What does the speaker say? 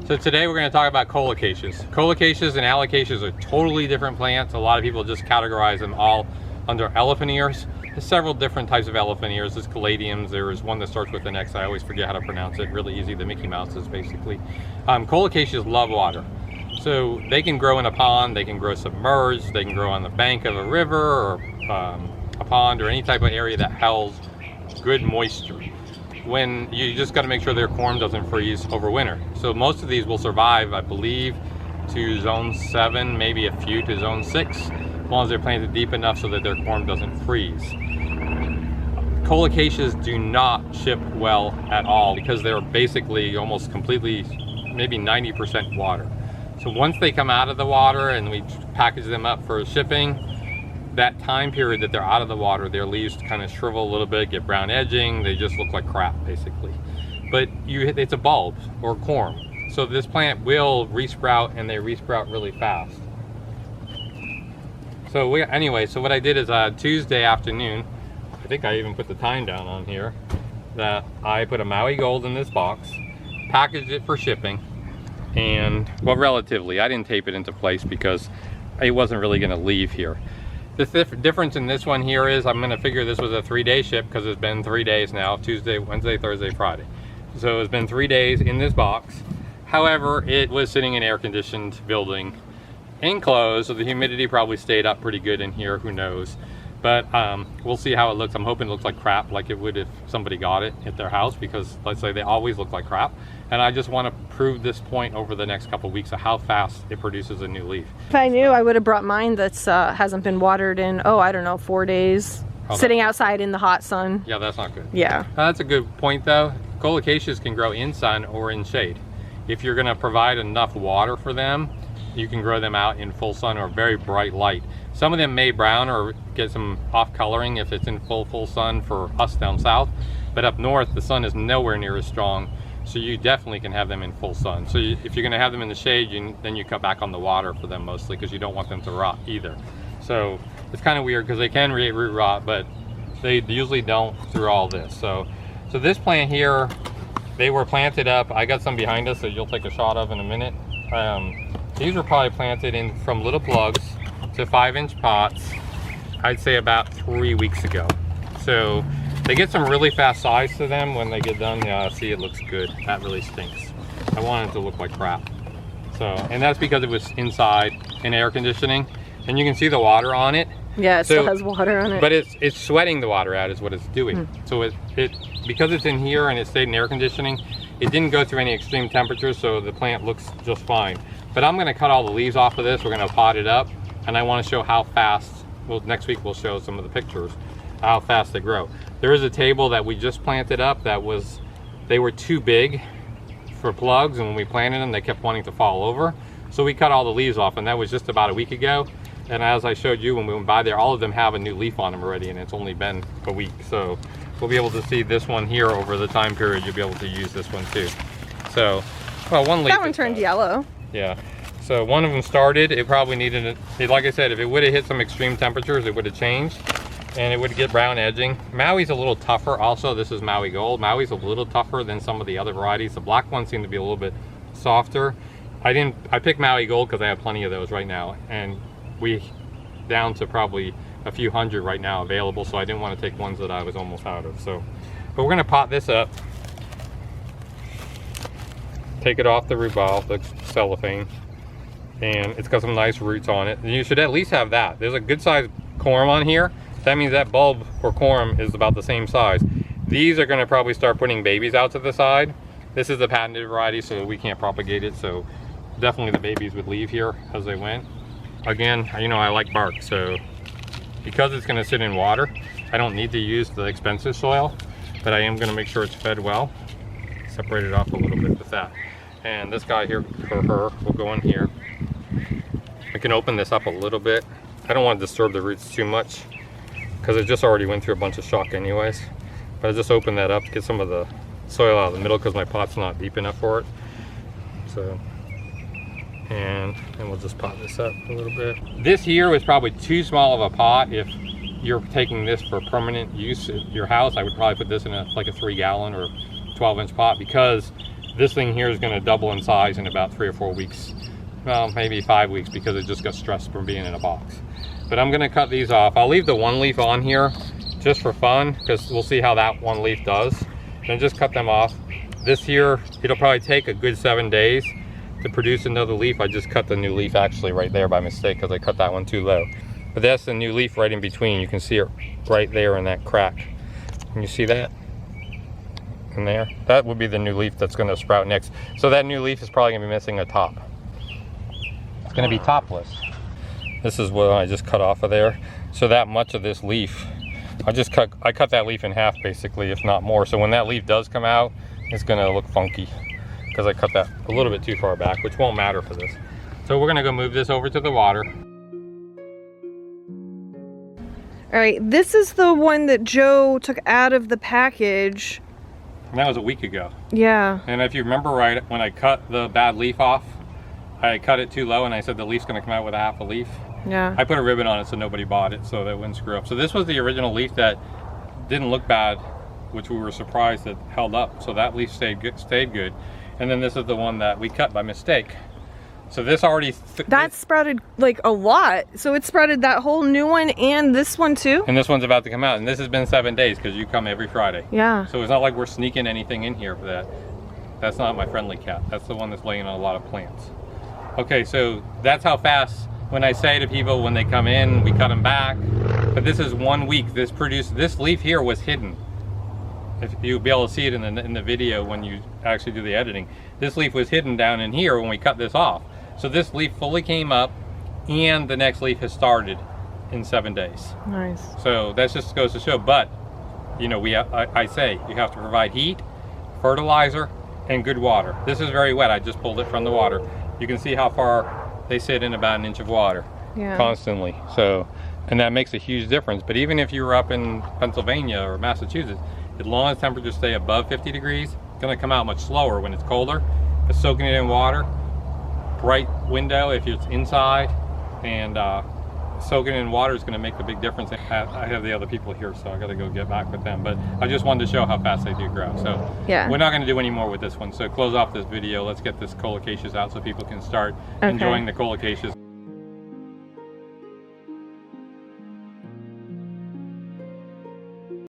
So today we're going to talk about colocaceas. Colocaceas and alocaceas are totally different plants. A lot of people just categorize them all under elephant ears. There's several different types of elephant ears. There's caladiums. There's one that starts with an X. I always forget how to pronounce it. Really easy. The Mickey Mouses, basically. Colocaceas love water. So they can grow in a pond. They can grow submerged. They can grow on the bank of a river or a pond or any type of area that holds good moisture. When you just got to make sure their corm doesn't freeze over winter. So most of these will survive, I believe, to zone 7, maybe a few to zone 6, as long as they're planted deep enough so that their corm doesn't freeze. Colocaceas do not ship well at all because they're basically almost completely, maybe 90% water. So once they come out of the water and we package them up for shipping, that time period that they're out of the water, their leaves kind of shrivel a little bit, get brown edging, they just look like crap basically. But it's a bulb or corm. So this plant will resprout, and they resprout really fast. So anyway, so what I did is Tuesday afternoon, I think I even put the time down on here, that I put a Maui Gold in this box, packaged it for shipping, and well, relatively, I didn't tape it into place because it wasn't really going to leave here. The difference in this one here is I'm going to figure this was a 3-day ship because it's been 3 days now, Tuesday, Wednesday, Thursday, Friday. So it's been 3 days in this box. However, it was sitting in an air-conditioned building enclosed, so the humidity probably stayed up pretty good in here, who knows. But we'll see how it looks. I'm hoping it looks like crap, like it would if somebody got it at their house, because let's say they always look like crap. And I just want to prove this point over the next couple of weeks of how fast it produces a new leaf. If I knew, I would have brought mine that's hasn't been watered in, oh, I don't know, 4 days, sitting outside in the hot sun. Yeah, that's not good. Yeah. That's a good point though. Colocaceas can grow in sun or in shade. If you're going to provide enough water for them, you can grow them out in full sun or very bright light. Some of them may brown or get some off coloring if it's in full sun for us down south, but up north the sun is nowhere near as strong, so you definitely can have them in full sun. So if you're going to have them in the shade, then you cut back on the water for them mostly, because you don't want them to rot either. So it's kind of weird because they can root rot, but they usually don't through all this. So this plant here, they were planted up. I got some behind us that you'll take a shot of in a minute. These were probably planted in from little plugs to 5-inch pots, I'd say about 3 weeks ago. So they get some really fast size to them when they get done. Yeah, see, it looks good. That really stinks. I want it to look like crap. So, and that's because it was inside in air conditioning, and you can see the water on it. Yeah, it still has water on it. But it's sweating the water out is what it's doing. So it because it's in here and it stayed in air conditioning, it didn't go through any extreme temperatures, so the plant looks just fine. But I'm going to cut all the leaves off of this. We're going to pot it up, and I want to show how fast. Well, next week we'll show some of the pictures how fast they grow. There is a table that we just planted up that they were too big for plugs, and when we planted them they kept wanting to fall over, so we cut all the leaves off, and that was just about a week ago. And as I showed you when we went by there, all of them have a new leaf on them already, and it's only been a week. So we'll be able to see this one here over the time period. You'll be able to use this one too. So, well, one leaf. That one turned yellow. Yeah. So one of them started. It probably needed it. Like I said, if it would have hit some extreme temperatures, it would have changed, and it would get brown edging. Maui's a little tougher. Also, this is Maui Gold. Maui's a little tougher than some of the other varieties. The black ones seem to be a little bit softer. I picked Maui Gold because I have plenty of those right now, and we down to probably a few hundred right now available, so I didn't want to take ones that I was almost out of. So, but we're going to pot this up, take it off the root ball, the cellophane, and it's got some nice roots on it. And you should at least have that. There's a good sized corm on here. That means that bulb or corm is about the same size. These are going to probably start putting babies out to the side. This is the patented variety, so we can't propagate it, so definitely the babies would leave here as they went. Again, you know, I like bark, so because it's going to sit in water, I don't need to use the expensive soil, but I am going to make sure it's fed well. Separate it off a little bit with that. And this guy here, or her, will go in here. I can open this up a little bit. I don't want to disturb the roots too much because it just already went through a bunch of shock anyways. But I just open that up to get some of the soil out of the middle because my pot's not deep enough for it. So, and we'll just pot this up a little bit. This here was probably too small of a pot. If you're taking this for permanent use at your house, I would probably put this in like a 3-gallon or 12-inch pot, because This thing here is going to double in size in about 3 or 4 weeks. Well, maybe 5 weeks, because it just got stressed from being in a box. But I'm going to cut these off. I'll leave the one leaf on here just for fun, because we'll see how that one leaf does. Then just cut them off. This here, it'll probably take a good 7 days to produce another leaf. I just cut the new leaf actually right there by mistake, because I cut that one too low. But that's the new leaf right in between. You can see it right there in that crack. Can you see that? In there? That would be the new leaf that's going to sprout next. So that new leaf is probably going to be missing a top. It's going to be topless. This is what I just cut off of there. So that much of this leaf, I cut that leaf in half basically, if not more. So when that leaf does come out, it's going to look funky, because I cut that a little bit too far back, which won't matter for this. So we're going to go move this over to the water. All right, this is the one that Joe took out of the package. And that was a week ago. Yeah. And if you remember right, when I cut the bad leaf off, I cut it too low and I said the leaf's gonna come out with a half a leaf. Yeah. I put a ribbon on it so nobody bought it, so that wouldn't screw up. So this was the original leaf that didn't look bad, which we were surprised that held up. So that leaf stayed good. And then this is the one that we cut by mistake. So this already... That sprouted like a lot. So it sprouted that whole new one and this one too? And this one's about to come out. And this has been 7 days, because you come every Friday. Yeah. So it's not like we're sneaking anything in here for that. That's not my friendly cat. That's the one that's laying on a lot of plants. Okay, so that's how fast, when I say to people when they come in, we cut them back. But this is 1 week. This leaf here was hidden. If you'll be able to see it in the video when you actually do the editing. This leaf was hidden down in here when we cut this off. So this leaf fully came up, and the next leaf has started in 7 days. Nice. So that just goes to show. But you know, I say you have to provide heat, fertilizer, and good water. This is very wet. I just pulled it from the water. You can see how far they sit in about 1 inch of water. Yeah. Constantly. So, and that makes a huge difference. But even if you were up in Pennsylvania or Massachusetts, as long as temperatures stay above 50 degrees, it's going to come out much slower when it's colder. But soaking it in water, bright window if it's inside, and soaking it in water is going to make a big difference. I have the other people here, so I got to go get back with them. But I just wanted to show how fast they do grow. So yeah, we're not going to do any more with this one. So close off this video. Let's get this Colocasia out so people can start enjoying the Colocasia.